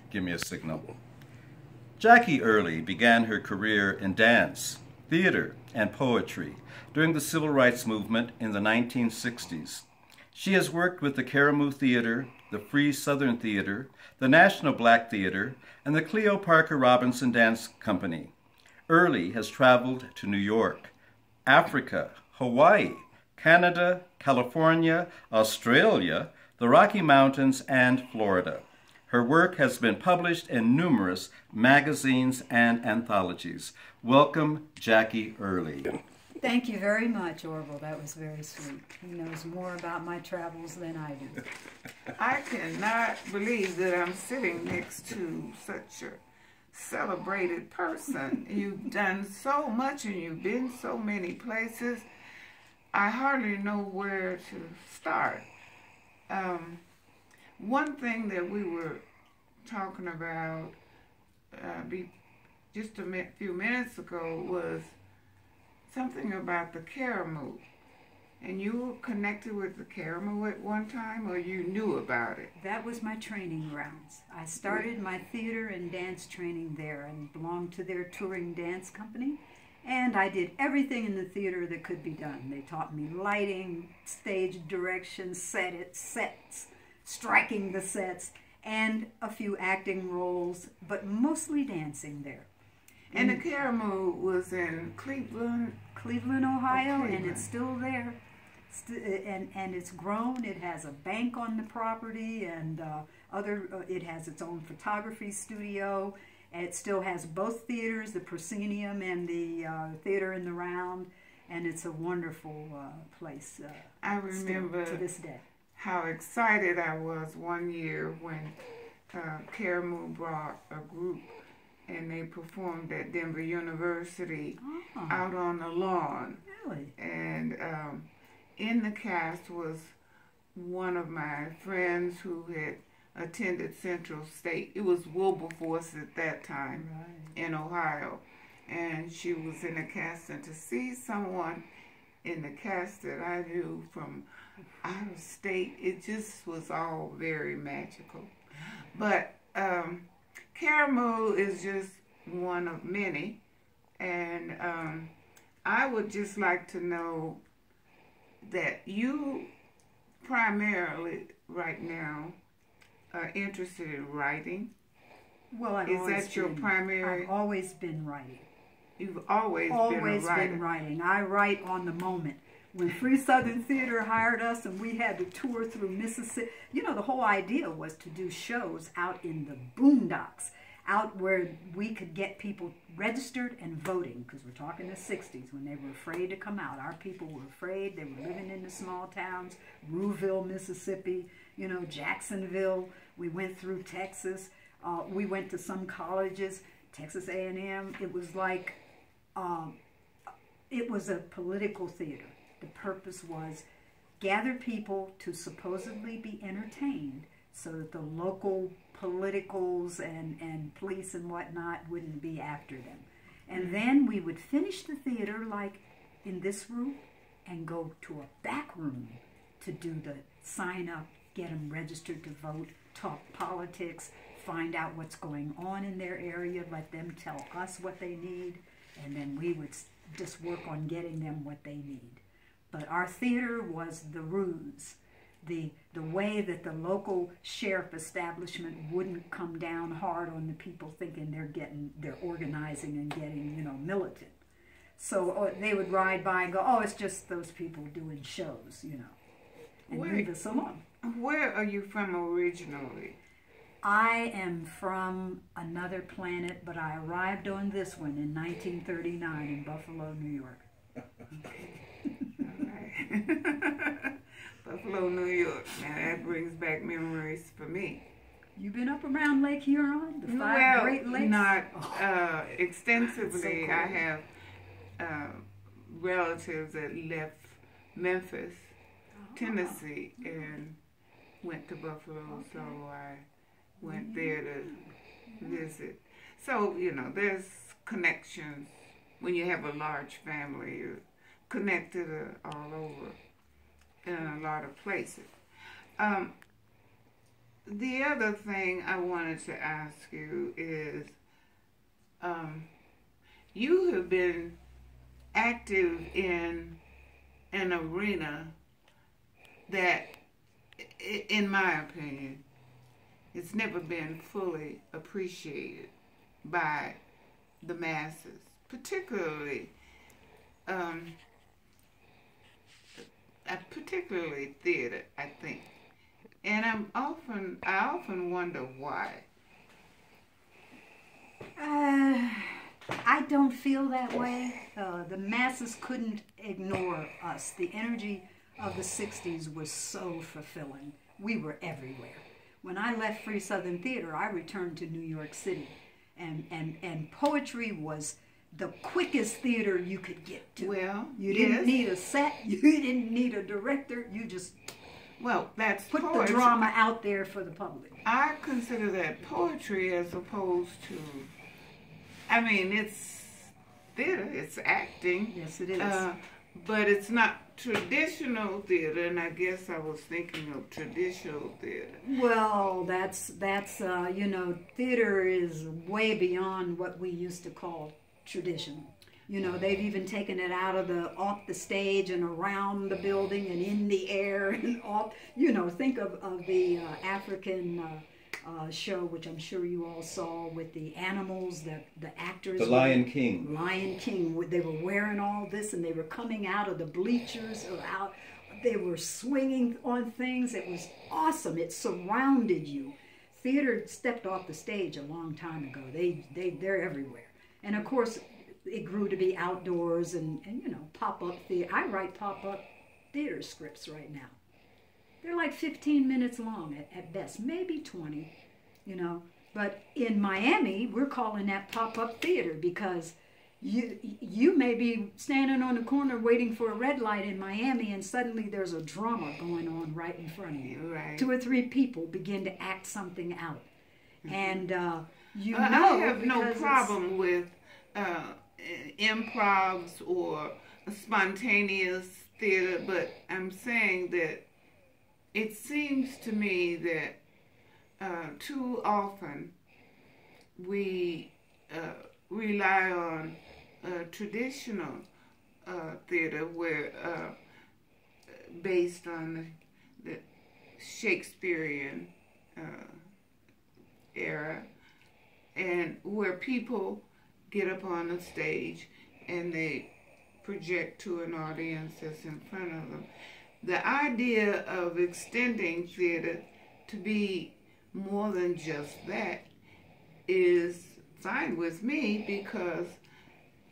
Give me a signal. Jackie Earley began her career in dance, theater, and poetry during the Civil Rights Movement in the 1960s. She has worked with the Caramoo Theater, the Free Southern Theater, the National Black Theater, and the Cleo Parker Robinson Dance Company. Earley has traveled to New York, Africa, Hawaii, Canada, California, Australia, the Rocky Mountains, and Florida. Her work has been published in numerous magazines and anthologies. Welcome, Jackie Earley. Thank you very much, Orville. That was very sweet. He knows more about my travels than I do. I cannot believe that I'm sitting next to such a celebrated person. You've done so much and you've been so many places. I hardly know where to start. One thing that we were talking about just a few minutes ago was something about the Caramoo. And you were connected with the Caramoo at one time, or you knew about it? That was my training grounds. I started my theater and dance training there and belonged to their touring dance company. And I did everything in the theater that could be done. They taught me lighting, stage direction, sets, striking the sets, and a few acting roles, but mostly dancing there. And the Caramoo was in Cleveland, Ohio, Cleveland. And it's still there. And it's grown. It has a bank on the property, and it has its own photography studio. It still has both theaters, the Proscenium and the Theater in the Round, and it's a wonderful place. I remember to this day how excited I was one year when Caramoo brought a group and they performed at Denver University out on the lawn. Really? And in the cast was one of my friends who had attended Central State. It was Wilberforce at that time in Ohio. And she was in the cast, and to see someone in the cast that I knew from out of state, it just was all very magical. But Caramoo is just one of many, and I would just like to know that you primarily right now are interested in writing. Well, I've always been writing. You've always been writing. I write on the moment. When Free Southern Theater hired us and we had to tour through Mississippi, you know, the whole idea was to do shows out in the boondocks, out where we could get people registered and voting, because we're talking the 60s when they were afraid to come out. Our people were afraid. They were living in the small towns, Orville, Mississippi, you know, Jacksonville. We went through Texas. We went to some colleges, Texas A&M. It was like, it was a political theater. The purpose was gather people to supposedly be entertained so that the local politicals and police and whatnot wouldn't be after them. And then we would finish the theater like in this room and go to a back room to do the sign up, get them registered to vote, talk politics, find out what's going on in their area, let them tell us what they need, and then we would just work on getting them what they need. But our theater was the ruse, the way that the local sheriff establishment wouldn't come down hard on the people thinking they're organizing and getting, you know, militant. So they would ride by and go, oh, it's just those people doing shows, you know, and leave us alone. Where are you from originally? I am from another planet, but I arrived on this one in 1939 in Buffalo, New York. Okay. Buffalo, New York. Now that brings back memories for me. You've been up around Lake Huron, the five Great Lakes? Not extensively. So cool. I have relatives that left Memphis, Tennessee, and went to Buffalo, so I went there to visit. So, you know, there's connections. When you have a large family, you're connected all over in a lot of places. the other thing I wanted to ask you is, you have been active in an arena that, in my opinion, it's never been fully appreciated by the masses, particularly theater, I think. And I often wonder why. I don't feel that way. The masses couldn't ignore us. The energy of the 60s was so fulfilling. We were everywhere. When I left Free Southern Theater, I returned to New York City. And poetry was the quickest theater you could get to. Well, you didn't need a set. You didn't need a director. You just that's put poetry. The drama out there for the public. I consider that poetry as opposed to, I mean, it's theater, it's acting. Yes, it is. But it's not traditional theater, and I guess I was thinking of traditional theater. Well, that's you know, theater is way beyond what we used to call traditional. You know, they've even taken it off the stage and around the building and in the air and off. You know, think of the African show, which I'm sure you all saw, with the animals, the actors. The Lion King. Lion King. They were wearing all this, and they were coming out of the bleachers or out. They were swinging on things. It was awesome. It surrounded you. Theater stepped off the stage a long time ago. They're everywhere. And of course, it grew to be outdoors and you know, pop-up theater. I write pop-up theater scripts right now. They're like 15 minutes long at best, maybe 20, you know. But in Miami, we're calling that pop-up theater because you may be standing on the corner waiting for a red light in Miami, and suddenly there's a drama going on right in front of you. Right. 2 or 3 people begin to act something out. Mm-hmm. And I have no problem with improvs or spontaneous theater, but I'm saying that it seems to me that too often we rely on traditional theater where based on the Shakespearean era, and where people get up on the stage and they project to an audience that's in front of them. The idea of extending theater to be more than just that is fine with me, because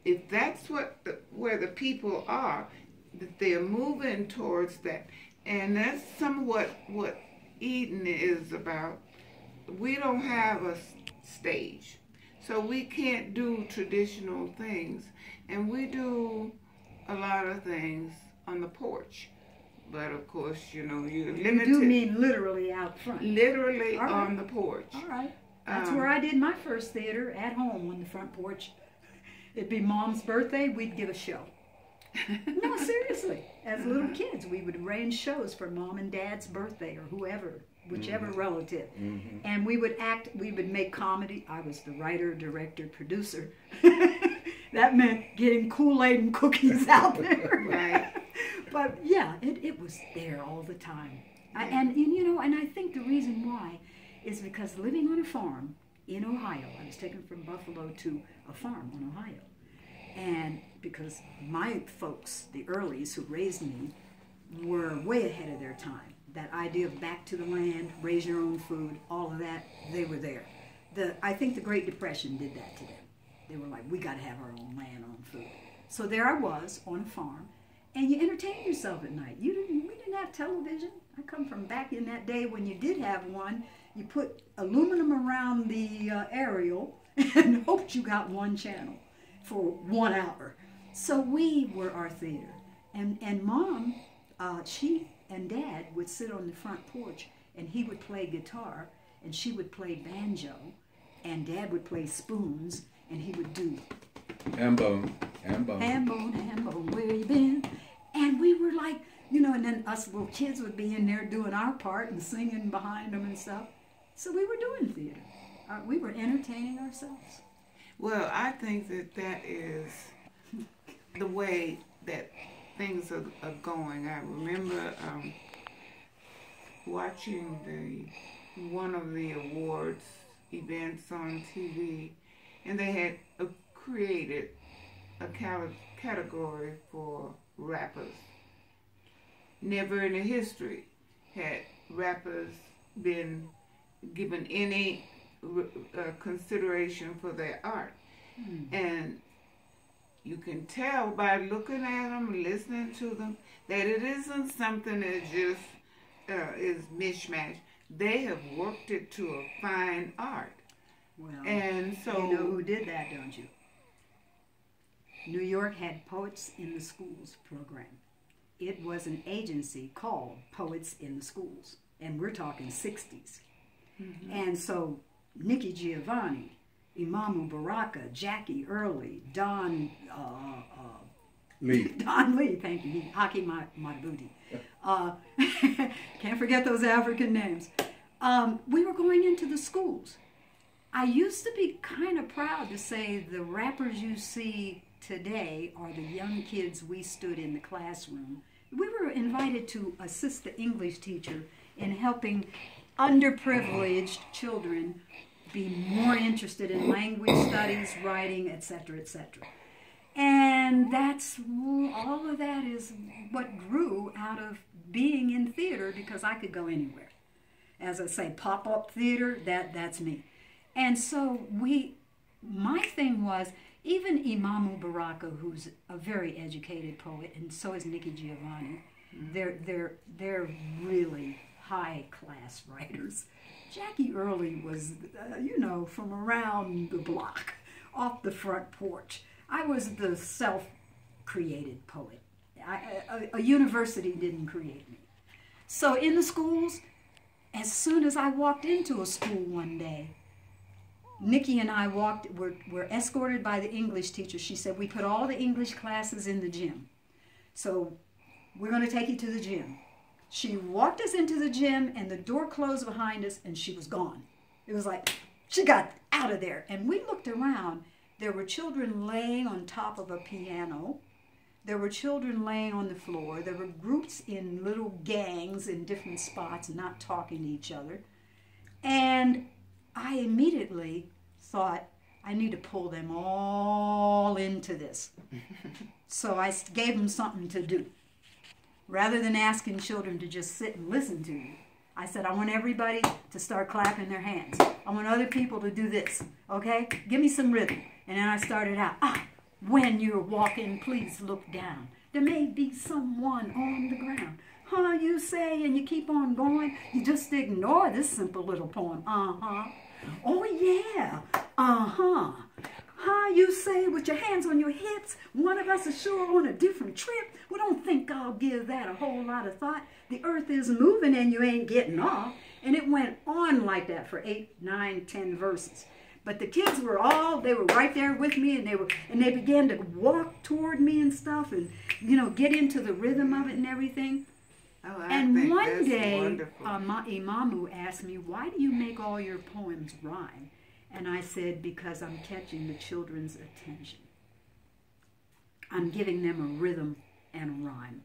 if that's where the people are, that they're moving towards that, and that's somewhat what Eden is about. We don't have a stage, so we can't do traditional things, and we do a lot of things on the porch. But of course, you know, you're limited. You do mean literally out front. Literally right. On the porch. All right. That's where I did my first theater, at home on the front porch. It'd be Mom's birthday, we'd give a show. No, seriously. As little kids, we would arrange shows for Mom and Dad's birthday or whoever, whichever relative. Mm-hmm. And we would act, we would make comedy. I was the writer, director, producer. That meant getting Kool-Aid and cookies out there. Right. But yeah, it was there all the time. And you know, and I think the reason why is because living on a farm in Ohio, I was taken from Buffalo to a farm in Ohio. And because my folks, the Earleys who raised me, were way ahead of their time. That idea of back to the land, raise your own food, all of that, they were there. I think the Great Depression did that to them. They were like, we got to have our own land, own food. So there I was on a farm, and you entertained yourself at night. We didn't have television. I come from back in that day when you did have one. You put aluminum around the aerial and hoped you got one channel for 1 hour. So we were our theater. And Mom, she and Dad would sit on the front porch, and he would play guitar, and she would play banjo, and Dad would play spoons, and he would do ham bone, ham bone, ham bone, ham bone, where you been? And we were like, you know, and then us little kids would be in there doing our part and singing behind them and stuff. So we were doing theater. We were entertaining ourselves. Well, I think that that is the way that things are going. I remember watching one of the awards events on TV, and they had created a category for rappers. Never in the history had rappers been given any consideration for their art. And you can tell by looking at them, listening to them, that it isn't something that just is mishmash. They have worked it to a fine art. Well, and so you know who did that, don't you? New York had Poets in the Schools program. It was an agency called Poets in the Schools, and we're talking 60s. And so Nikki Giovanni, Imamu Baraka, Jackie Earley, Don Lee, thank you, Haki Madhubuti. Can't forget those African names. We were going into the schools. I used to be kind of proud to say the rappers you see today are the young kids we stood in the classroom. We were invited to assist the English teacher in helping underprivileged children be more interested in language studies, writing, etc., etc. And that's all of that is what grew out of being in theater, because I could go anywhere. As I say, pop-up theater, that's me. And so my thing was, even Imamu Baraka, who's a very educated poet, and so is Nikki Giovanni, they're really high-class writers. Jackie Earley was, from around the block, off the front porch. I was the self-created poet. A university didn't create me. So in the schools, as soon as I walked into a school one day, Nikki and I were escorted by the English teacher. She said, we put all the English classes in the gym. So we're going to take you to the gym. She walked us into the gym, and the door closed behind us, and she was gone. It was like, she got out of there. And we looked around. There were children laying on top of a piano. There were children laying on the floor. There were groups in little gangs in different spots, not talking to each other. And I immediately thought, I need to pull them all into this. So I gave them something to do. Rather than asking children to just sit and listen to you, I said, I want everybody to start clapping their hands. I want other people to do this, okay? Give me some rhythm. And then I started out, when you're walking, please look down. There may be someone on the ground. You say, and you keep on going. You just ignore this simple little poem. Oh, yeah. You say with your hands on your hips, one of us is sure on a different trip. Well, don't think I'll give that a whole lot of thought. The earth is moving and you ain't getting off. And it went on like that for 8, 9, 10 verses. But the kids were they were right there with me, and they began to walk toward me and stuff, and get into the rhythm of it and everything. Oh, and one day, Imamu asked me, why do you make all your poems rhyme? And I said, because I'm catching the children's attention. I'm giving them a rhythm and a rhyme.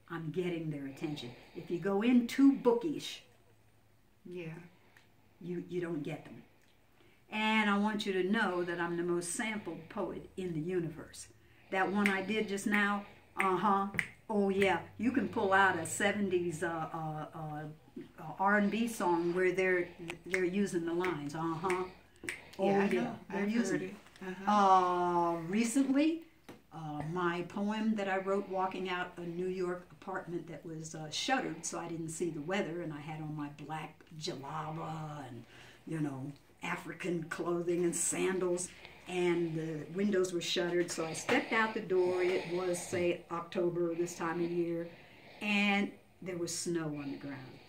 I'm getting their attention. If you go in too bookish, you don't get them. And I want you to know that I'm the most sampled poet in the universe. That one I did just now, oh yeah, you can pull out a 70s R&B song where they're using the lines, Oh yeah, they're using it. Recently, my poem that I wrote walking out a New York apartment that was shuttered, so I didn't see the weather, and I had on my black jalaba and, African clothing and sandals, and the windows were shuttered, so I stepped out the door. It was, say, October this time of year, and there was snow on the ground.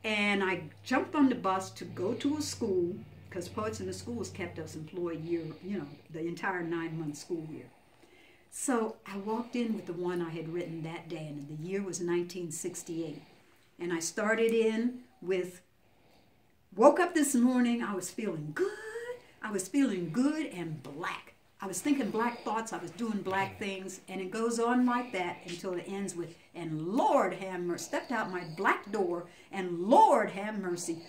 And I jumped on the bus to go to a school, because Poets in the Schools kept us employed the entire 9-month school year. So I walked in with the one I had written that day, and the year was 1968. And I started in with Woke up this morning, I was feeling good. I was feeling good and black. I was thinking black thoughts, I was doing black things, and it goes on like that until it ends with, and Lord have mercy, stepped out my black door, and Lord have mercy,